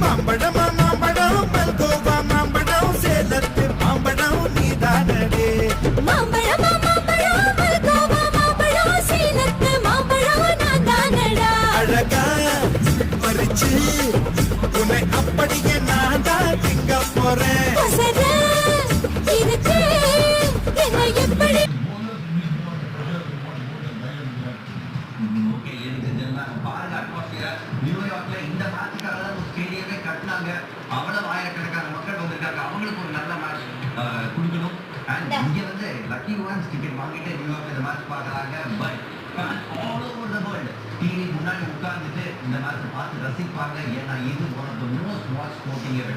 மாம்பழம் மாம்பழம் மல்கோவா மாம்பழம் சேலத்து மாம்பழம் நீதானடே. மாம்பழம் மாம்பழம் மல்கோவா மாம்பழம் சேலத்து மாம்பழம் நான் தானடா. அழகா பறிச்சு உன்னை அப்படியே நான் தான் திங்க போறேன். அசரா இருக்கு என்ன எப்படி நியூயார்க்ல இந்த மேட்சுக்காக தான் ஸ்டேடியமே கட்டினாங்க. அவ்வளவு ஆயிரக்கணக்கான மக்கள் வந்திருக்காங்க. அவங்களுக்கு ஒரு நல்ல மேட்ச் கொடுக்கணும். அண்ட் இங்க வந்து லக்கி ஒன்ஸ் டிக்கெட் வாங்கிட்டு நியூயார்க்ல இந்த மேட்ச் பார்க்கறாங்க. But all over the world TV முன்னாடி உட்கார்ந்துட்டு இந்த மேட்ச் பார்த்து ரசிப்பாங்க. ஏன்னா இது one of the most watch sporting events.